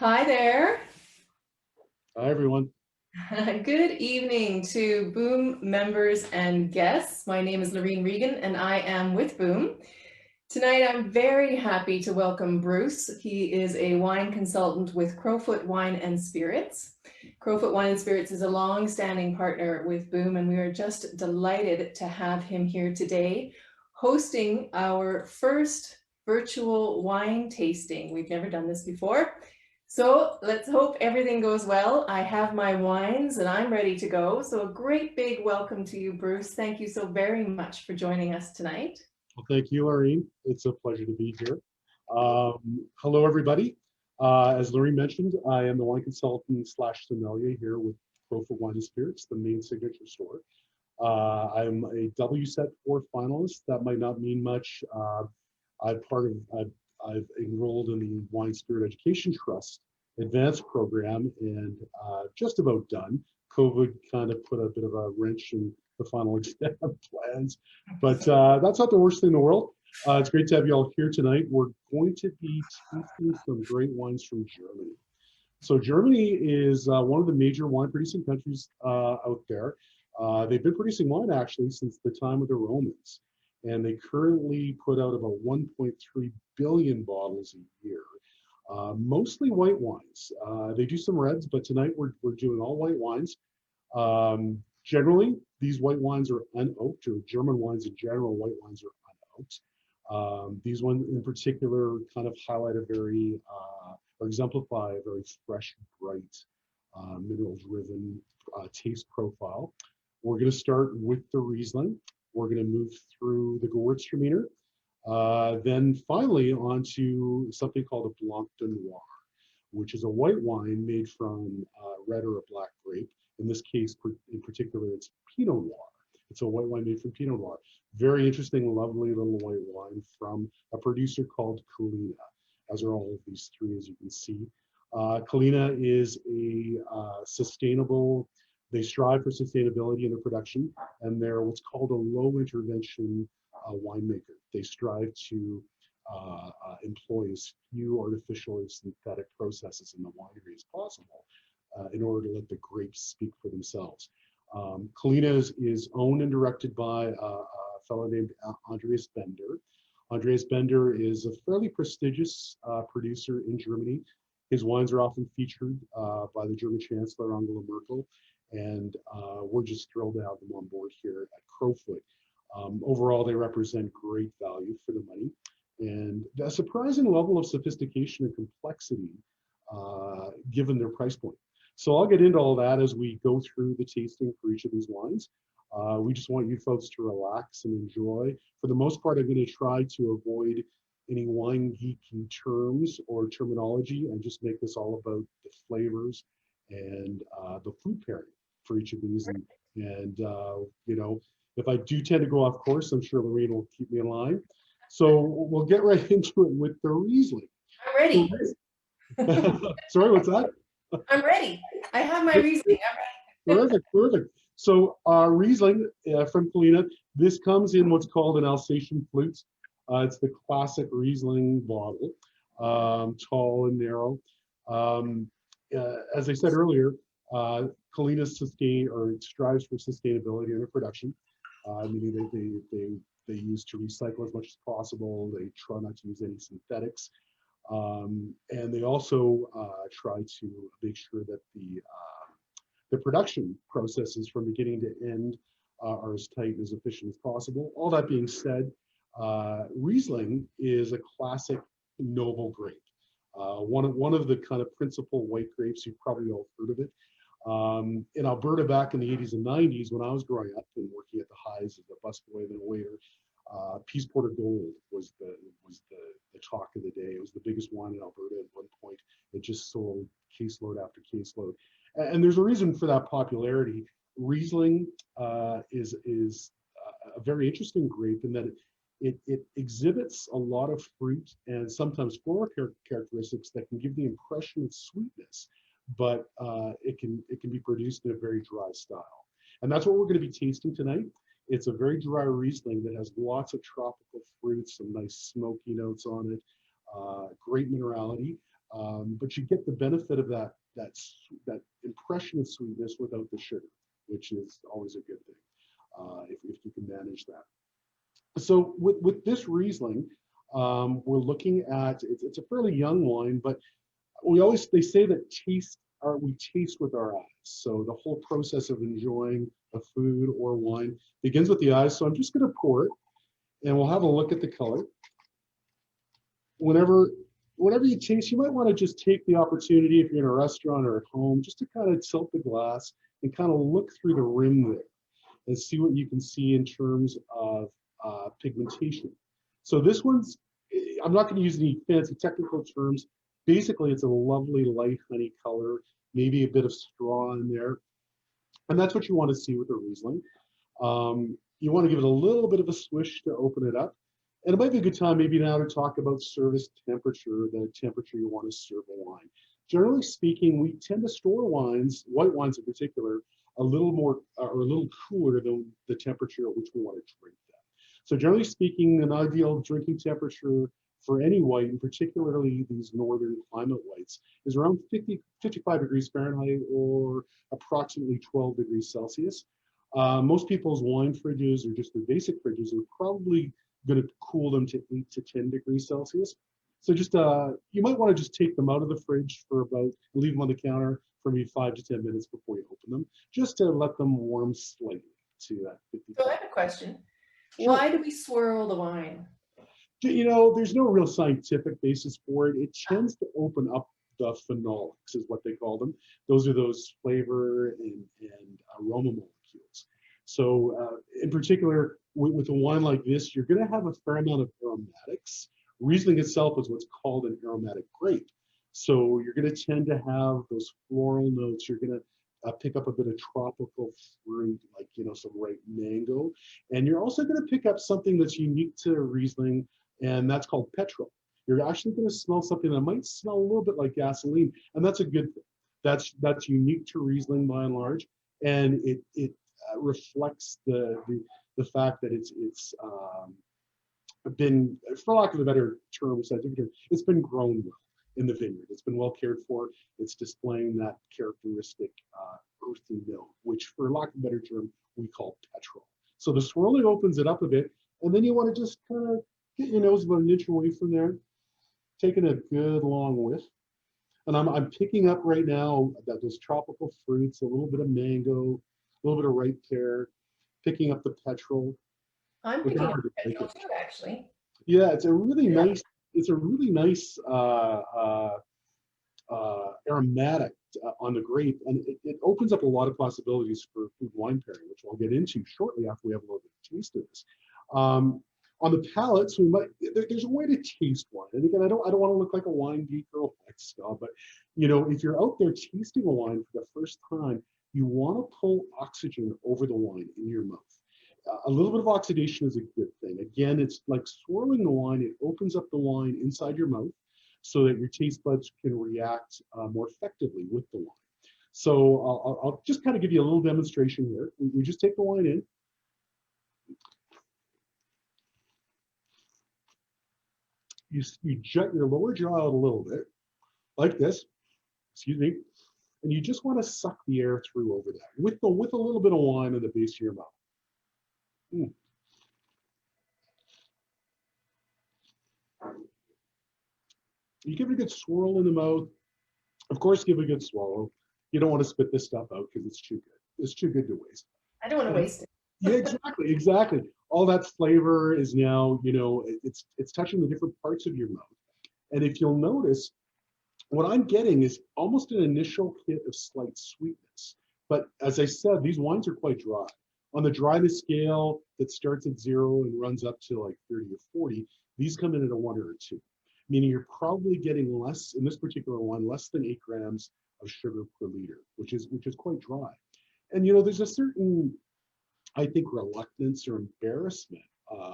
Hi there. Hi, everyone. Good evening to Boom members and guests. My name is Lorene Regan and I am with Boom. Tonight I'm very happy to welcome Bruce. He is a wine consultant with Crowfoot Wine Spirits. Crowfoot Wine Spirits is a long-standing partner with Boom, and we are just delighted to have him here today hosting our first virtual wine tasting. We've never done this before. So let's hope everything goes well. I have my wines and I'm ready to go. So a great big welcome to you, Bruce. Thank you so very much for joining us tonight. Well, thank you, Lorene. It's a pleasure to be here. Hello, everybody. As Lorene mentioned, I am the wine consultant slash sommelier here with Crowfoot Wine Spirits, the main signature store. I'm a WSET4 finalist. That might not mean much. I've enrolled in the Wine Spirit Education Trust advanced program and just about done. COVID kind of put a bit of a wrench in the final exam plans, but that's not the worst thing in the world. It's great to have you all here tonight. We're going to be tasting some great wines from Germany. So Germany is one of the major wine producing countries out there. They've been producing wine actually since the time of the Romans, and they currently put out about 1.3 billion bottles a year. Mostly white wines. They do some reds, but tonight we're doing all white wines. Generally, these white wines are unoaked, or German wines in general, white wines are unoaked. These ones in particular kind of highlight a very, or exemplify a very fresh, bright, mineral-driven taste profile. We're going to start with the Riesling. We're going to move through the Gewürztraminer. Then finally onto something called a Blanc de Noir, which is a white wine made from red or a black grape. In this case, in particular, it's Pinot Noir. It's a white wine made from Pinot Noir. Very interesting, lovely little white wine from a producer called Kulina, as are all of these three, as you can see. Kulina is a sustainable, they strive for sustainability in their production, and they're what's called a low intervention winemaker. They strive to employ as few artificial or synthetic processes in the winery as possible in order to let the grapes speak for themselves. Kulina is owned and directed by a fellow named Andreas Bender. Andreas Bender is a fairly prestigious producer in Germany. His wines are often featured by the German Chancellor Angela Merkel, and we're just thrilled to have them on board here at Crowfoot. Overall, they represent great value for the money and a surprising level of sophistication and complexity given their price point. So I'll get into all that as we go through the tasting for each of these wines. We just want you folks to relax and enjoy. For the most part, I'm going to try to avoid any wine geeky terms or terminology and just make this all about the flavors and the food pairing for each of these. And you know, if I do tend to go off course, I'm sure Lorene will keep me in line. So we'll get right into it with the Riesling. I'm ready. Sorry, what's that? I'm ready. I have my Riesling. I'm ready. Terrific, terrific. So Riesling from Kulina, this comes in what's called an Alsatian flute. It's the classic Riesling bottle, tall and narrow. As I said earlier, Kulina strives for sustainability in their production, meaning they use to recycle as much as possible. They try not to use any synthetics, and they also try to make sure that the production processes from beginning to end are as tight and as efficient as possible. All that being said, Riesling is a classic noble grape. One of the kind of principal white grapes, you've probably all heard of it. In Alberta back in the 80s and 90s, when I was growing up and working at the highs as a busboy and a waiter, Peace Porter Gold was the talk of the day. It was the biggest wine in Alberta at one point. It just sold caseload after caseload. And there's a reason for that popularity. Riesling is a very interesting grape in that it exhibits a lot of fruit and sometimes floral characteristics that can give the impression of sweetness, but it can be produced in a very dry style. And that's what we're going to be tasting tonight. It's a very dry Riesling that has lots of tropical fruits, some nice smoky notes on it, great minerality. but you get the benefit of that impression of sweetness without the sugar, which is always a good thing if you can manage that. So with this Riesling, we're looking at, it's a fairly young wine, but they say that we taste with our eyes. So the whole process of enjoying a food or wine begins with the eyes. So I'm just going to pour it, and we'll have a look at the color. Whenever you taste, you might want to just take the opportunity, if you're in a restaurant or at home, just to kind of tilt the glass and kind of look through the rim there and see what you can see in terms of pigmentation. So this one's, I'm not going to use any fancy technical terms. Basically, it's a lovely light honey color, maybe a bit of straw in there. And that's what you want to see with a Riesling. You want to give it a little bit of a swish to open it up. And it might be a good time maybe now to talk about service temperature, the temperature you want to serve a wine. Generally speaking, we tend to store wines, white wines in particular, a little more or a little cooler than the temperature at which we want to drink them. So generally speaking, an ideal drinking temperature for any white, and particularly these northern climate whites, is around 55 degrees Fahrenheit or approximately 12 degrees Celsius. Most people's wine fridges or just their basic fridges are probably going to cool them to 8 to 10 degrees Celsius. So just you might want to just take them out of the fridge for leave them on the counter for maybe 5 to 10 minutes before you open them, just to let them warm slightly to that 55. So I have a question. Sure. Why do we swirl the wine? You know, there's no real scientific basis for it. It tends to open up the phenolics, is what they call them. Those are those flavor and aroma molecules. So in particular, with a wine like this, you're going to have a fair amount of aromatics. Riesling itself is what's called an aromatic grape. So you're going to tend to have those floral notes. You're going to pick up a bit of tropical fruit, like, you know, some ripe mango. And you're also going to pick up something that's unique to Riesling, and that's called petrol. You're actually going to smell something that might smell a little bit like gasoline, and that's a good thing. That's unique to Riesling by and large, and it reflects the fact that it's been, for lack of a better term, it's been grown well in the vineyard. It's been well cared for. It's displaying that characteristic earthy note, which, for lack of a better term, we call petrol. So the swirling opens it up a bit, and then you want to just kind of get your nose about an inch away from there, taking a good long whiff. And I'm picking up right now that those tropical fruits, a little bit of mango, a little bit of ripe pear, picking up the petrol. I'm picking up petrol too, actually. Yeah, it's a really nice aromatic on the grape, and it opens up a lot of possibilities for food wine pairing, which I'll get into shortly after we have a little bit of taste of this. On the palate, so there's a way to taste wine. And again, I don't want to look like a wine geek or a wine snob, but you know, if you're out there tasting a wine for the first time, you want to pull oxygen over the wine in your mouth. A little bit of oxidation is a good thing. Again, it's like swirling the wine. It opens up the wine inside your mouth so that your taste buds can react more effectively with the wine. So I'll just kind of give you a little demonstration here. We just take the wine in. You jut your lower jaw out a little bit, like this, excuse me, and you just want to suck the air through over that with a little bit of wine in the base of your mouth. You give it a good swirl in the mouth. Of course, give it a good swallow. You don't want to spit this stuff out because it's too good. It's too good to waste. I don't want to waste it. Yeah, exactly. All that flavor is now, you know, it's touching the different parts of your mouth. And if you'll notice, what I'm getting is almost an initial hit of slight sweetness. But as I said, these wines are quite dry. On the dryness scale that starts at 0 and runs up to like 30 or 40, these come in at a 1 or a 2, meaning you're probably getting less, in this particular wine, less than 8 grams of sugar per liter, which is quite dry. And you know, there's a certain, I think, reluctance or embarrassment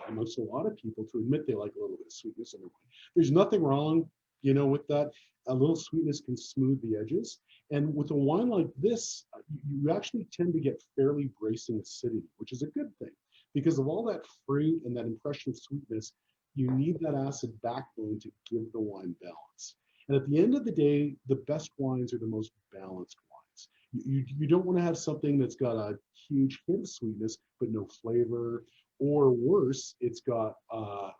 amongst a lot of people to admit they like a little bit of sweetness in their wine. There's nothing wrong, you know, with that. A little sweetness can smooth the edges. And with a wine like this, you actually tend to get fairly bracing acidity, which is a good thing. Because of all that fruit and that impression of sweetness, you need that acid backbone to give the wine balance. And at the end of the day, the best wines are the most balanced wines. You don't want to have something that's got a huge hint of sweetness, but no flavor. Or worse, it's got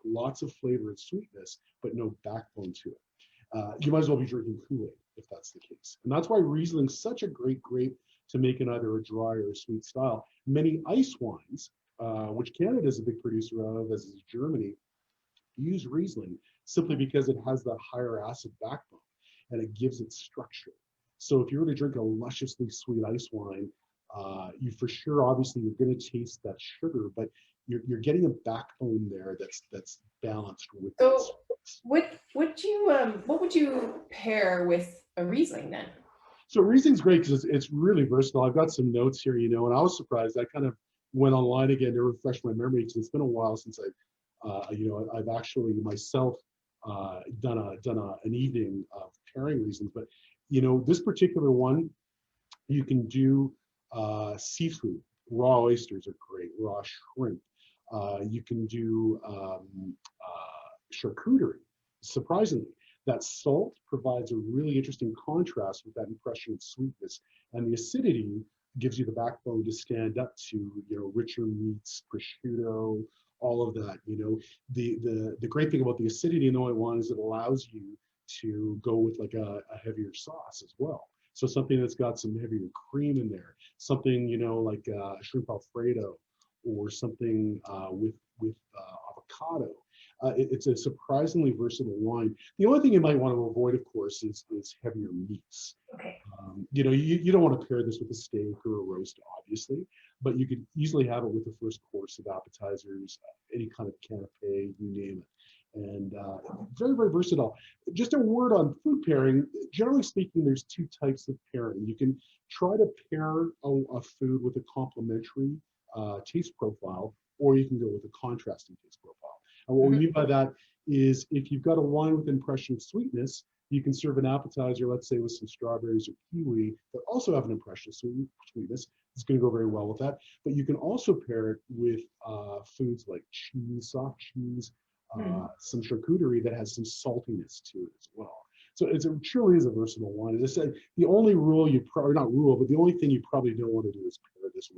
lots of flavor and sweetness, but no backbone to it. You might as well be drinking Kool-Aid if that's the case. And that's why Riesling's such a great grape to make in either a dry or a sweet style. Many ice wines, which Canada is a big producer of, as is Germany, use Riesling simply because it has that higher acid backbone and it gives it structure. So if you were to drink a lusciously sweet ice wine, you for sure, obviously, you're going to taste that sugar, but you're getting a backbone there that's balanced with. So what would you pair with a Riesling then? So Riesling's great because it's really versatile. I've got some notes here, and I was surprised. I kind of went online again to refresh my memory because it's been a while since I've actually myself done an evening of pairing Rieslings. But this particular one, you can do seafood. Raw oysters are great. Raw shrimp. You can do charcuterie. Surprisingly, that salt provides a really interesting contrast with that impression of sweetness, and the acidity gives you the backbone to stand up to richer meats, prosciutto, all of that. The great thing about the acidity in the white wine is it allows you to go with like a heavier sauce as well. So something that's got some heavier cream in there, something like shrimp Alfredo, or something with avocado. It's a surprisingly versatile wine. The only thing you might want to avoid, of course, is heavier meats. Okay. You don't want to pair this with a steak or a roast, obviously, but you could easily have it with the first course of appetizers, any kind of canapé, you name it. And very, very versatile. Just a word on food pairing. Generally speaking, there's two types of pairing. You can try to pair a food with a complementary taste profile, or you can go with a contrasting taste profile. And what we mean by that is if you've got a wine with impression of sweetness, you can serve an appetizer, let's say with some strawberries or kiwi, that also have an impression of sweetness. It's going to go very well with that. But you can also pair it with foods like cheese, soft cheese, some charcuterie that has some saltiness to it as well. So it truly is a versatile wine. As I said, the only rule not rule, but the only thing you probably don't want to do is pair this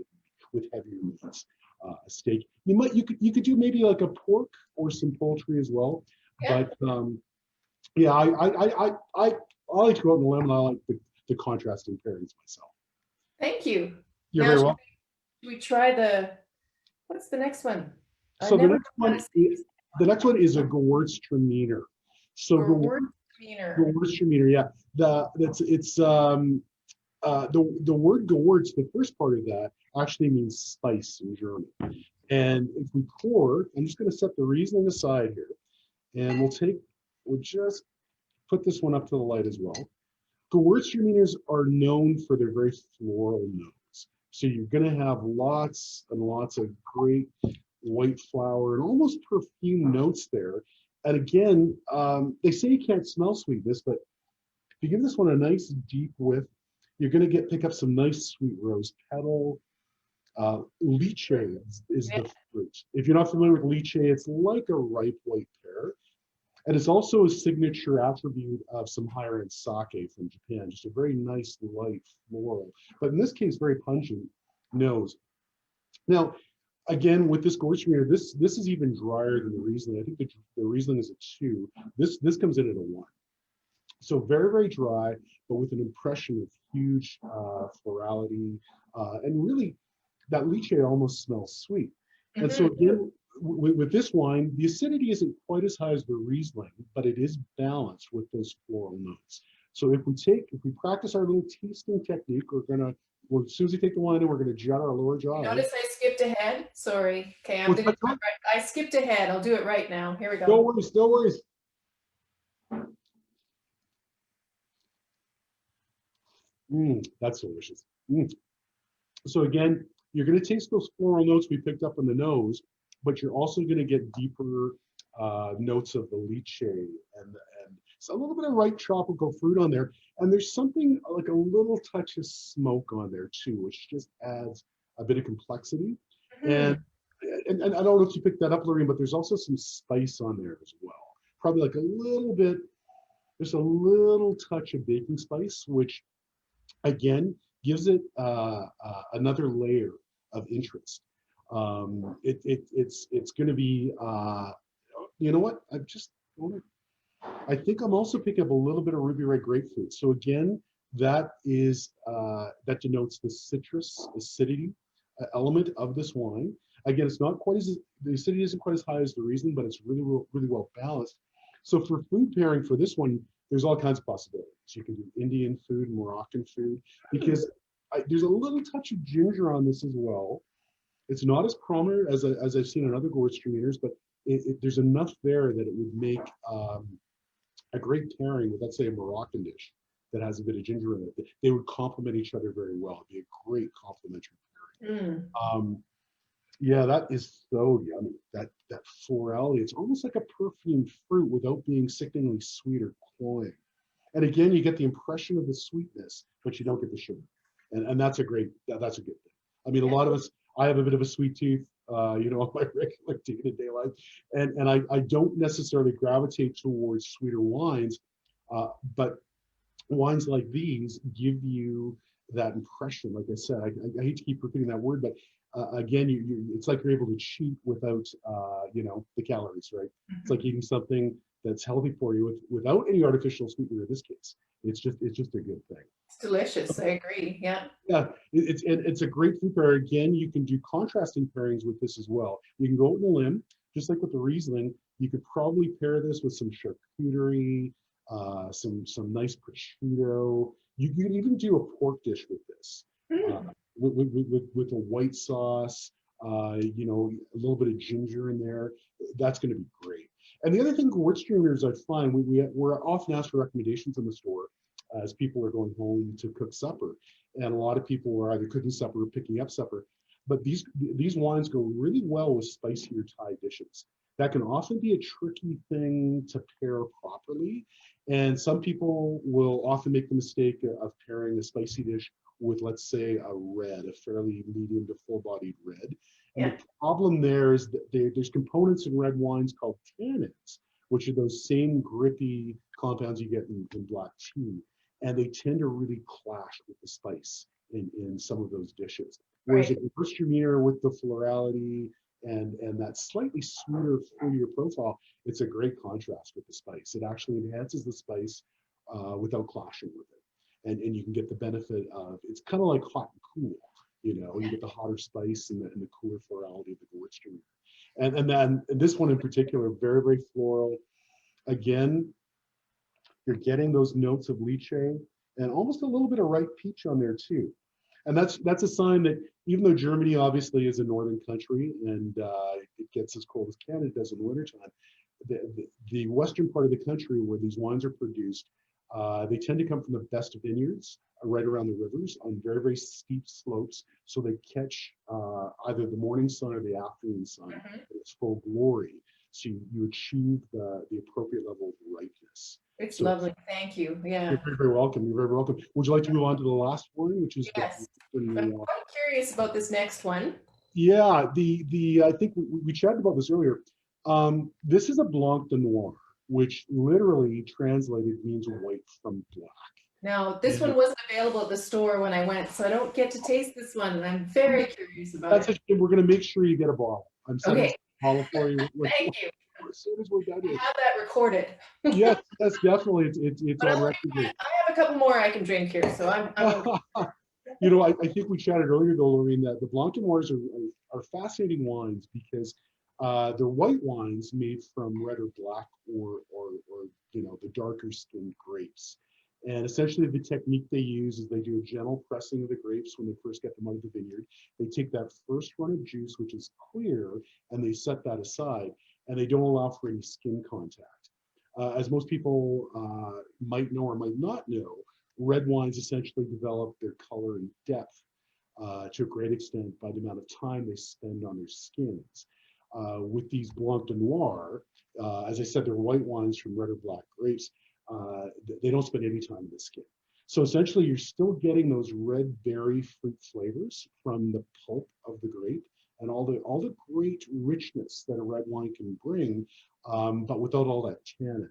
with heavier meats. A steak. You could do maybe like a pork or some poultry as well. Yeah. But yeah, I like to go out on the limb, and I like the contrasting pairings myself. Thank you. You're very welcome. Should we try what's the next one? So the next one is a Gewürztraminer. So Gewürztraminer, yeah. The word Gewürz, the first part of that actually means spice in German. And if we pour, I'm just going to set the Riesling aside here, and we'll just put this one up to the light as well. Gewürztraminers are known for their very floral notes. So you're going to have lots and lots of great white flower and almost perfume notes there. And again, they say you can't smell sweetness, but if you give this one a nice deep whiff, you're going to pick up some nice sweet rose petal. Lychee is the fruit. If you're not familiar with lychee, it's like a ripe white pear. And it's also a signature attribute of some higher end sake from Japan. Just a very nice, light floral, but in this case, very pungent nose. Now, again, with this Gewürztraminer, this is even drier than the Riesling. I think the Riesling is a 2. This comes in at a 1. So very, very dry, but with an impression of huge florality, and really that lychee almost smells sweet. And so again, with this wine, the acidity isn't quite as high as the Riesling, but it is balanced with those floral notes. So if we practice our little tasting technique, as soon as we take the wine in, we're going to jut our lower jaw. Notice I skipped ahead. Sorry. Okay, I'm going to do it right. I skipped ahead. I'll do it right now. Here we go. No worries, no worries. That's delicious. So again, you're going to taste those floral notes we picked up on the nose, but you're also going to get deeper notes of the lychee and a little bit of ripe tropical fruit on there. And there's something like a little touch of smoke on there too, which just adds a bit of complexity. And I don't know if you picked that up, Lorraine, but there's also some spice on there as well. Probably like a little bit There's a little touch of baking spice, which again gives it another layer of interest. It's going to be, you know what? I think I'm also picking up a little bit of ruby red grapefruit. So again, that denotes the citrus acidity element of this wine. Again, it's not quite as, the acidity isn't quite as high as the Riesling, but it's really well balanced. So for food pairing for this one, there's all kinds of possibilities. You can do Indian food, Moroccan food, because there's a little touch of ginger on this as well. It's not as prominent as I've seen in other Gewürztraminers, but there's enough there that it would make a great pairing with, let's say, a Moroccan dish that has a bit of ginger in it. They would complement each other very well. It'd be a great complementary pairing. Yeah, that is so yummy. That florality, it's almost like a perfumed fruit without being sickeningly sweet or cloying. And again, you get the impression of the sweetness, but you don't get the sugar. And that's a good thing. I mean, a lot of us, I have a bit of a sweet tooth, you know, on my regular day-to-day life. And I don't necessarily gravitate towards sweeter wines, but wines like these give you that impression. Like I said, I hate to keep repeating that word, but again, it's like you're able to cheat without, you know, the calories, right? It's like eating something that's healthy for you without any artificial sweetener in this case. It's just a good thing. It's delicious. I agree. Yeah. Yeah, it's a great food pair. Again, you can do contrasting pairings with this as well. You can go out on a limb, just like with the Riesling. You could probably pair this with some charcuterie, some nice prosciutto. You can even do a pork dish with this, with a white sauce. You know, a little bit of ginger in there. That's going to be great. And the other thing, Gewürztraminers, I find we're often asked for recommendations in the store as people are going home to cook supper, and a lot of people are either cooking supper or picking up supper. But these wines go really well with spicier Thai dishes. That can often be a tricky thing to pair properly, and some people will often make the mistake of pairing a spicy dish with, let's say, a red, a fairly medium to full-bodied red. And the problem there is that there's components in red wines called tannins, which are those same grippy compounds you get in black tea. And they tend to really clash with the spice in some of those dishes. Whereas a Gewürztraminer with the florality and that slightly sweeter, fruitier profile, it's a great contrast with the spice. It actually enhances the spice without clashing with it. And you can get the benefit of, it's kind of like hot and cool. You know, you get the hotter spice and the cooler florality of the Gewürztraminer. And then this one in particular, very floral. Again, you're getting those notes of lychee and almost a little bit of ripe peach on there too. And that's a sign that even though Germany obviously is a northern country and it gets as cold as Canada does in the wintertime, the western part of the country where these wines are produced, they tend to come from the best vineyards right around the rivers on very steep slopes. So they catch either the morning sun or the afternoon sun in its full glory. So you achieve the appropriate level of ripeness. It's lovely. Thank you. Yeah. You're very welcome. You're very welcome. Would you like to move on to the last one, which is yes. I'm quite curious about this next one. Yeah, I think we chatted about this earlier. This is a Blanc de Noir, which literally translated means white from black. Now, this one wasn't available at the store when I went, so I don't get to taste this one, and I'm very curious about it. We're going to make sure you get a bottle. I'm sending a bottle for you. Thank you. As soon as we're done here. I have that recorded. Yes, definitely. It's on record. I have a couple more I can drink here, so I'm You know, I think we chatted earlier, though, Lorraine, that the Blanc de Noirs are fascinating wines because they're white wines made from red or black or you know, the darker skinned grapes. And essentially the technique they use is they do a gentle pressing of the grapes when they first get them out of the vineyard. They take that first run of juice, which is clear, and they set that aside, and they don't allow for any skin contact. As most people might know or might not know, red wines essentially develop their color and depth to a great extent by the amount of time they spend on their skins. With these Blanc de Noir, as I said, they're white wines from red or black grapes. They don't spend any time in the skin. So essentially, you're still getting those red berry fruit flavors from the pulp of the grape and all the great richness that a red wine can bring, but without all that tannin.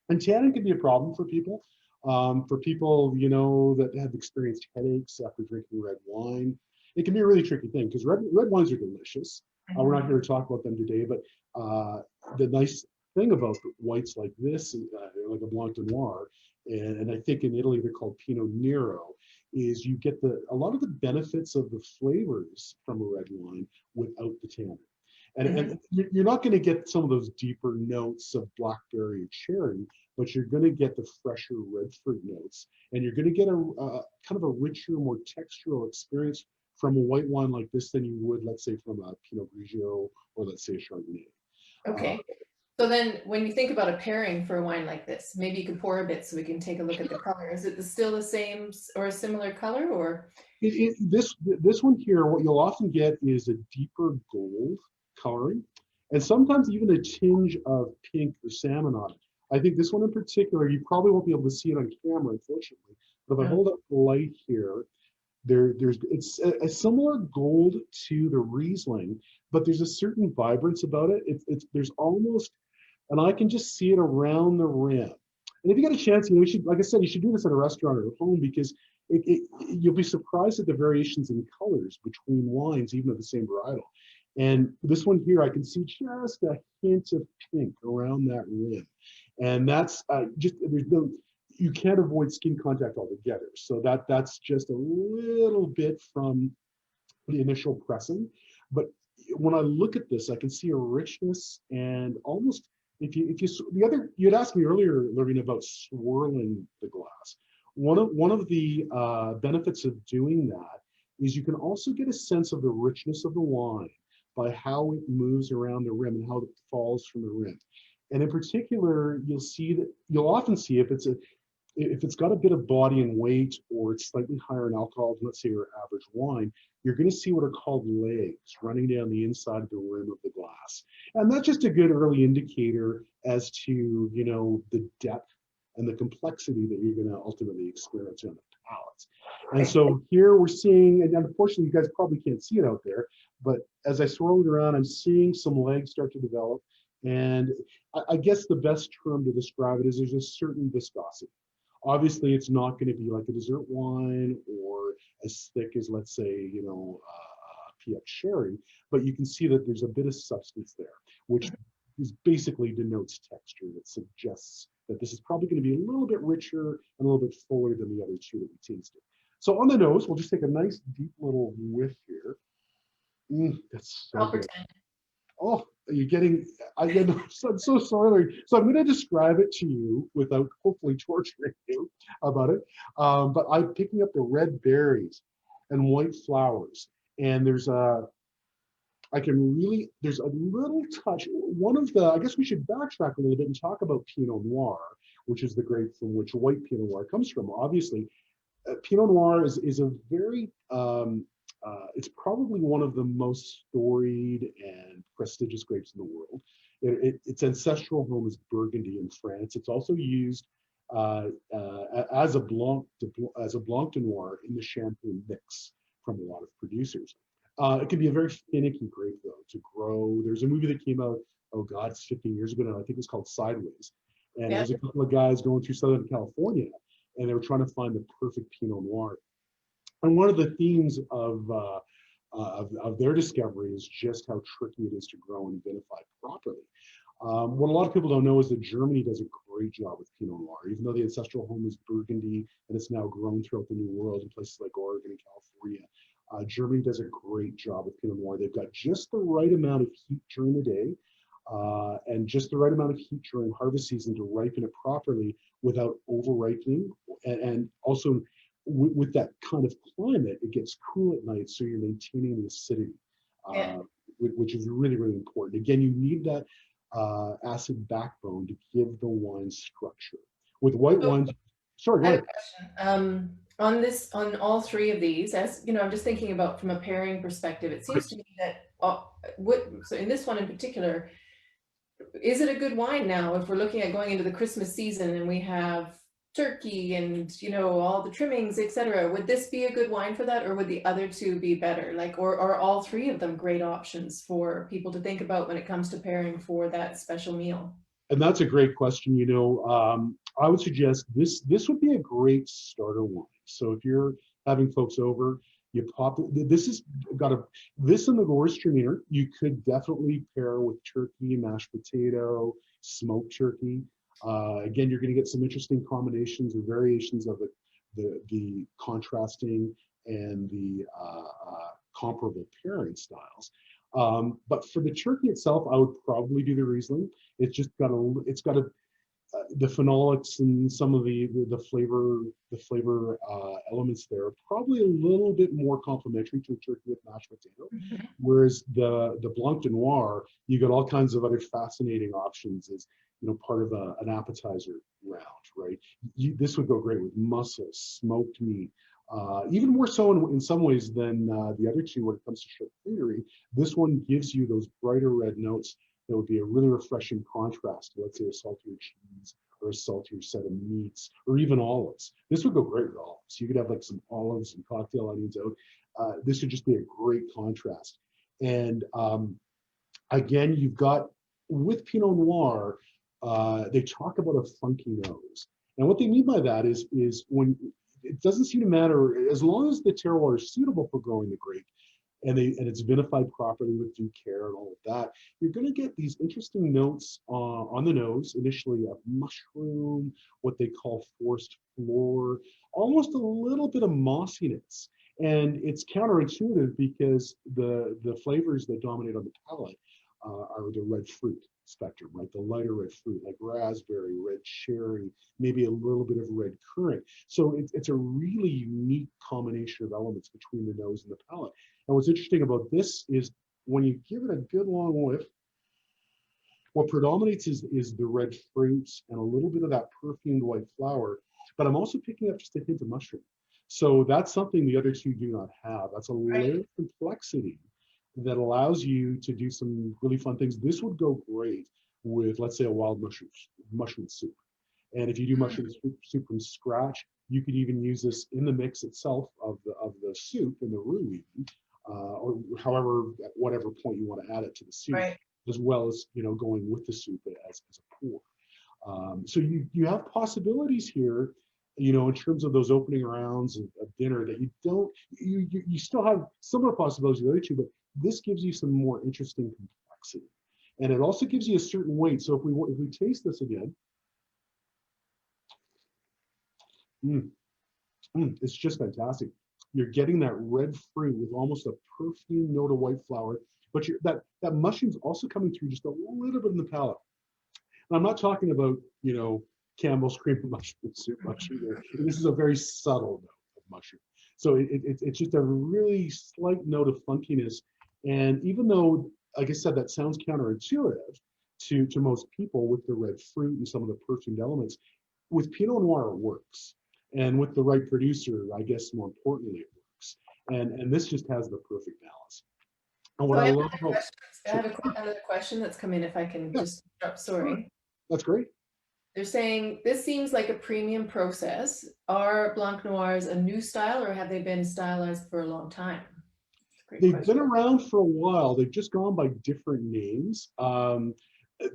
And tannin can be a problem for people. For people, you know, that have experienced headaches after drinking red wine. It can be a really tricky thing because red wines are delicious. We're not here to talk about them today, but the nice thing about whites like this, like a Blanc de Noir, and I think in Italy they're called Pinot Nero, is you get a lot of the benefits of the flavors from a red wine without the tannin. And you're not going to get some of those deeper notes of blackberry or cherry, but you're going to get the fresher red fruit notes, and you're going to get a kind of a richer, more textural experience from a white wine like this than you would, let's say, from a Pinot Grigio or let's say a Chardonnay. Okay. So then when you think about a pairing for a wine like this, maybe you could pour a bit so we can take a look at the color. Is it still the same or a similar color, or? This one here, what you'll often get is a deeper gold coloring, and sometimes even a tinge of pink or salmon on it. I think this one in particular, you probably won't be able to see it on camera, unfortunately. But if I hold up the light here, it's a similar gold to the Riesling, but there's a certain vibrance about it. There's almost, and I can just see it around the rim. And if you get a chance, you know, you should, like I said, you should do this at a restaurant or at home because you'll be surprised at the variations in colors between wines, even of the same varietal. And this one here, I can see just a hint of pink around that rim. And that's there's no, you can't avoid skin contact altogether. So that's just a little bit from the initial pressing. But when I look at this, I can see a richness and almost, you'd asked me earlier, Lorena, about swirling the glass. One of the benefits of doing that is you can also get a sense of the richness of the wine by how it moves around the rim and how it falls from the rim. And in particular, you'll often see if it's got a bit of body and weight, or it's slightly higher in alcohol than, let's say, your average wine, you're going to see what are called legs running down the inside of the rim of the glass. And that's just a good early indicator as to, you know, the depth and the complexity that you're going to ultimately experience on the palate. And so here we're seeing, and unfortunately you guys probably can't see it out there, but as I swirl it around, I'm seeing some legs start to develop. And I guess the best term to describe it is there's a certain viscosity. Obviously, it's not going to be like a dessert wine or as thick as, let's say, you know, PX sherry, but you can see that there's a bit of substance there, which basically denotes texture that suggests that this is probably going to be a little bit richer and a little bit fuller than the other two that we tasted. So on the nose, we'll just take a nice deep little whiff here. That's so good. Oh, you're getting, I'm so sorry. So I'm going to describe it to you without hopefully torturing you about it. But I'm picking up the red berries and white flowers. And there's a little touch. I guess we should backtrack a little bit and talk about Pinot Noir, which is the grape from which white Pinot Noir comes from. Obviously, Pinot Noir is a very, it's probably one of the most storied and prestigious grapes in the world. Its ancestral home is Burgundy in France. It's also used as a Blanc de Noir in the Champagne mix from a lot of producers. It can be a very finicky grape, though, to grow. There's a movie that came out, oh God, it's 15 years ago now. I think it's called Sideways. And there's a couple of guys going through Southern California, and they were trying to find the perfect Pinot Noir. And one of the themes of their discovery is just how tricky it is to grow and vinify properly. What a lot of people don't know is that Germany does a great job with Pinot Noir, even though the ancestral home is Burgundy and it's now grown throughout the New World in places like Oregon and California. Germany does a great job with Pinot Noir. They've got just the right amount of heat during the day and just the right amount of heat during harvest season to ripen it properly without over ripening. And also with that kind of climate, it gets cool at night, so you're maintaining the acidity, which is really, really important. Again, you need that acid backbone to give the wine structure. With white wines, sorry, go ahead. On all three of these, as you know, I'm just thinking about from a pairing perspective, it seems to me that so in this one in particular, is it a good wine now if we're looking at going into the Christmas season and we have turkey and, you know, all the trimmings, etc.? Would this be a good wine for that, or would the other two be better? Like, or are all three of them great options for people to think about when it comes to pairing for that special meal? And that's a great question. I would suggest this would be a great starter wine. So if you're having folks over, you pop this is got a this and the Gewürztraminer. You could definitely pair with turkey, mashed potato, smoked turkey. Again, you're going to get some interesting combinations or variations of the contrasting and the comparable pairing styles. But for the turkey itself, I would probably do the Riesling. It's got the phenolics and some of the flavor elements there are probably a little bit more complementary to a turkey with mashed potato. Mhm. Whereas the Blanc de Noir, you got all kinds of other fascinating options as part of an appetizer round, right? This would go great with mussels, smoked meat. Even more so in some ways than the other two when it comes to charcuterie. This one gives you those brighter red notes that would be a really refreshing contrast to, let's say, a saltier cheese or a saltier set of meats or even olives. This would go great with olives. You could have like some olives and cocktail onions out. This would just be a great contrast. And again, you've got with Pinot Noir, they talk about a funky nose. And what they mean by that is when it doesn't seem to matter as long as the terroir is suitable for growing the grape and it's vinified properly with due care and all of that, you're going to get these interesting notes on the nose, initially of mushroom, what they call forced floor, almost a little bit of mossiness. And it's counterintuitive because the flavors that dominate on the palate are the red fruit spectrum, right? The lighter red fruit, like raspberry, red cherry, maybe a little bit of red currant. So it's a really unique combination of elements between the nose and the palate. And what's interesting about this is when you give it a good long whiff, what predominates is the red fruits and a little bit of that perfumed white flower, but I'm also picking up just a hint of mushroom. So that's something the other two do not have. That's a layer of complexity that allows you to do some really fun things. This would go great with, let's say, a wild mushroom soup. And if you do mushroom soup from scratch, you could even use this in the mix itself of the soup and the roux even, or however, at whatever point you want to add it to the soup, Right. as well as going with the soup as a pour. So you have possibilities here, in terms of those opening rounds of dinner that you still have similar possibilities to the other two, but this gives you some more interesting complexity. And it also gives you a certain weight. So if we taste this again, it's just fantastic. You're getting that red fruit with almost a perfume note of white flower, but that mushroom's also coming through just a little bit in the palate. And I'm not talking about, Campbell's cream mushroom soup mushroom there. This is a very subtle note of mushroom. So it's just a really slight note of funkiness. And even though, like I said, that sounds counterintuitive to most people with the red fruit and some of the perfumed elements, with Pinot Noir it works. And with the right producer, I guess more importantly, it works. And this just has the perfect balance. And what So I love about I have another question that's come in, if I can just drop, sorry. That's great. They're saying this seems like a premium process. Are Blanc Noirs a new style or have they been stylized for a long time? They've been around for a while. They've just gone by different names.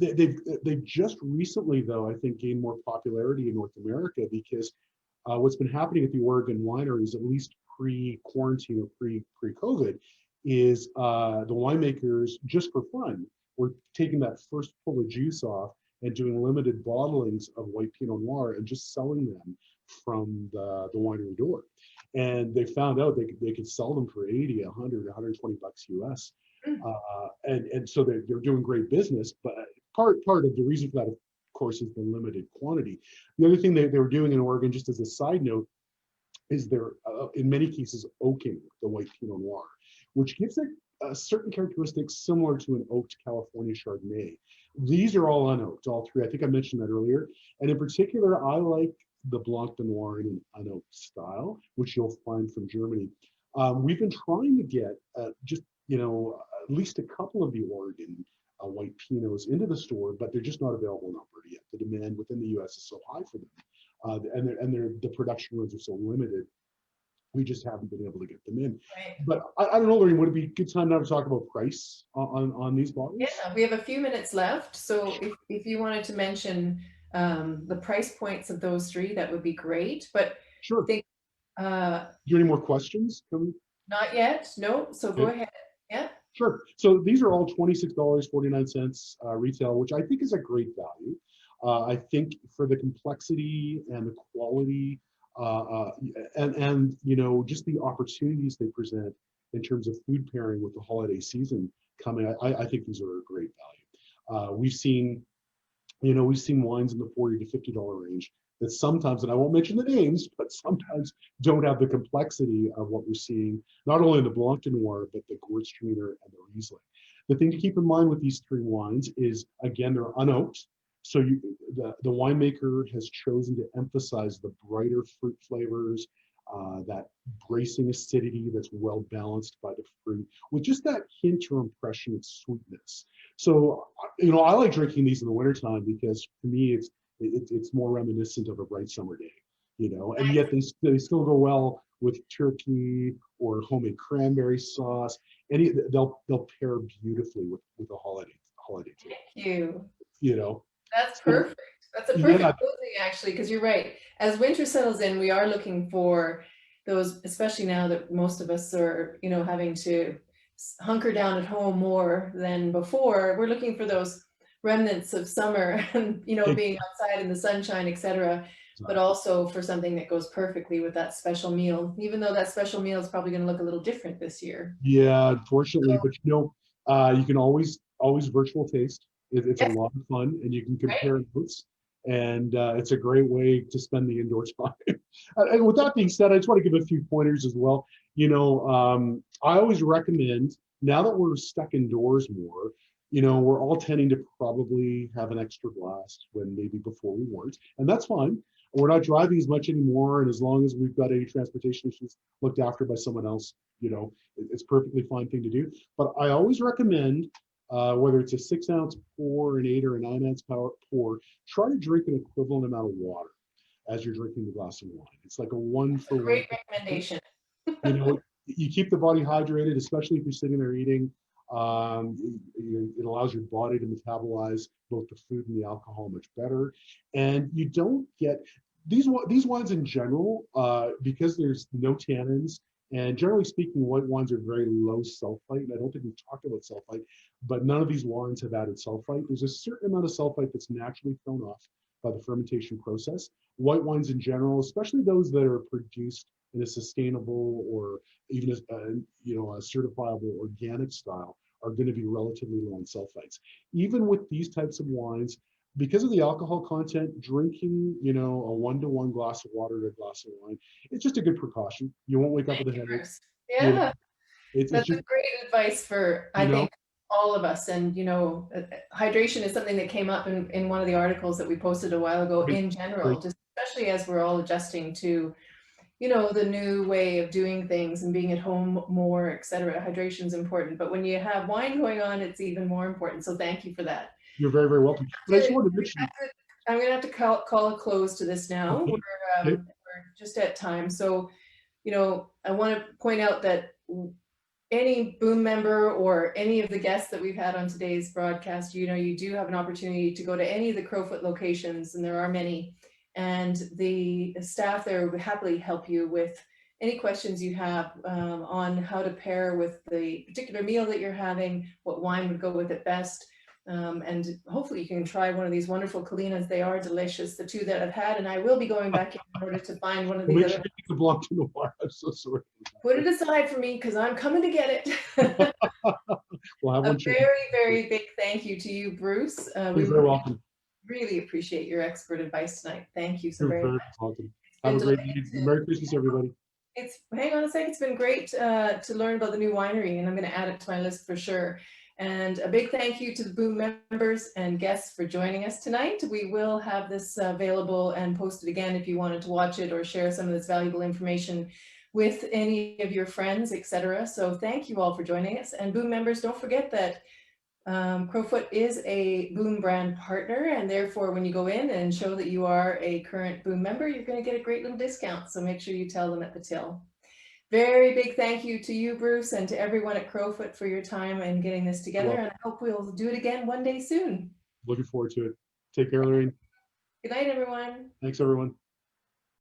They've just recently, though, I think, gained more popularity in North America because what's been happening at the Oregon wineries, at least pre-quarantine or pre-COVID, is the winemakers, just for fun, were taking that first pull of juice off and doing limited bottlings of white Pinot Noir and just selling them from the winery door. And they found out they could sell them for 80, 100, 120 bucks US. And so they're doing great business, but part of the reason for that, of course, is the limited quantity. The other thing they were doing in Oregon, just as a side note, is they're in many cases oaking the white Pinot Noir, which gives it certain characteristics similar to an oaked California Chardonnay. These are all unoaked, all three. I think I mentioned that earlier. And in particular, I like the Blanc de Noir in an unoaked style, which you'll find from Germany. We've been trying to get just, at least a couple of the Oregon white Pinots into the store, but they're just not available in Alberta yet. The demand within the US is so high for them. And the production runs are so limited. We just haven't been able to get them in. Right. But I don't know, Lorraine, would it be a good time now to talk about price on these bottles? Yeah, we have a few minutes left. So if you wanted to mention the price points of those three, that would be great. But Sure. I think Do you have any more questions? not yet. No. So go Okay. ahead. Yeah. Sure. So these are all $26.49 retail, which I think is a great value. I think for the complexity and the quality, uh, uh, and just the opportunities they present in terms of food pairing with the holiday season coming, I think these are a great value. We've seen wines in the $40 to $50 range that sometimes, and I won't mention the names, but sometimes don't have the complexity of what we're seeing, not only in the Blanc de Noir, but the Gewürztraminer and the Riesling. The thing to keep in mind with these three wines is, again, they're unoaked. So the winemaker has chosen to emphasize the brighter fruit flavors, that bracing acidity that's well balanced by the fruit, with just that hint or impression of sweetness. So, I like drinking these in the wintertime because for me, it's more reminiscent of a bright summer day, and yet they still go well with turkey or homemade cranberry sauce. They'll pair beautifully with a holiday too. Thank you. You know, That's so perfect. That's a yeah, perfect closing, actually, because you're right. As winter settles in, we are looking for those, especially now that most of us are, having to hunker down at home more than before. We're looking for those remnants of summer and, being outside in the sunshine, etc. But also for something that goes perfectly with that special meal, even though that special meal is probably going to look a little different this year. yeah, unfortunately, but you can always virtual taste. It's a Yes, lot of fun, and you can right? compare notes, and it's a great way to spend the indoors time. And with that being said, I just want to give a few pointers as well. I always recommend, now that we're stuck indoors more, we're all tending to probably have an extra glass when maybe before we weren't, and that's fine. We're not driving as much anymore, and as long as we've got any transportation issues looked after by someone else, it's perfectly fine thing to do. But I always recommend, whether it's a 6-ounce pour, an 8 or a 9-ounce pour, try to drink an equivalent amount of water as you're drinking the glass of wine. It's like a one for one. Great recommendation. You keep the body hydrated, especially if you're sitting there eating. It allows your body to metabolize both the food and the alcohol much better, and you don't get these wines in general, because there's no tannins, and generally speaking, white wines are very low sulfite. And I don't think we've talked about sulfite, but none of these wines have added sulfite. There's a certain amount of sulfite that's naturally thrown off by the fermentation process. White wines in general, especially those that are produced in a sustainable or even a certifiable organic style, are going to be relatively low in sulfites. Even with these types of wines, because of the alcohol content, drinking, a 1-to-1 glass of water to a glass of wine, it's just a good precaution. You won't wake up with a headache. Yeah. It's That's just, a great advice for, I think, all of us. And, hydration is something that came up in one of the articles that we posted a while ago in general, just especially as we're all adjusting to, the new way of doing things and being at home more, etc. Hydration is important. But when you have wine going on, it's even more important. So thank you for that. You're very, very welcome. But I just wanted to mention, I'm going to have to call a close to this now. okay, We're just at time. So, I want to point out that any Boom member or any of the guests that we've had on today's broadcast, you do have an opportunity to go to any of the Crowfoot locations, and there are many, and the staff there would happily help you with any questions you have on how to pair with the particular meal that you're having, what wine would go with it best. And hopefully you can try one of these wonderful Kulinas. They are delicious, the two that I've had, and I will be going back in order to find one of these other. The Blanc de Noir. I'm so sorry. Put it aside for me because I'm coming to get it. We'll have A one. very, very big thank you to you, Bruce. You're very welcome. Really appreciate your expert advice tonight. Thank you so You're very very much. welcome. Have a great evening. Merry Christmas, everybody. Hang on a second. It's been great to learn about the new winery, and I'm going to add it to my list for sure. And a big thank you to the Boom members and guests for joining us tonight. We will have this available and posted again if you wanted to watch it or share some of this valuable information with any of your friends, etc. So thank you all for joining us. And Boom members, don't forget that Crowfoot is a Boom brand partner, and therefore when you go in and show that you are a current Boom member, you're going to get a great little discount. So make sure you tell them at the till. Very big thank you to you, Bruce, and to everyone at Crowfoot for your time and getting this together. Well, And I hope we'll do it again one day soon. looking forward to it. Take care, Lorraine. Good night, everyone. Thanks, everyone.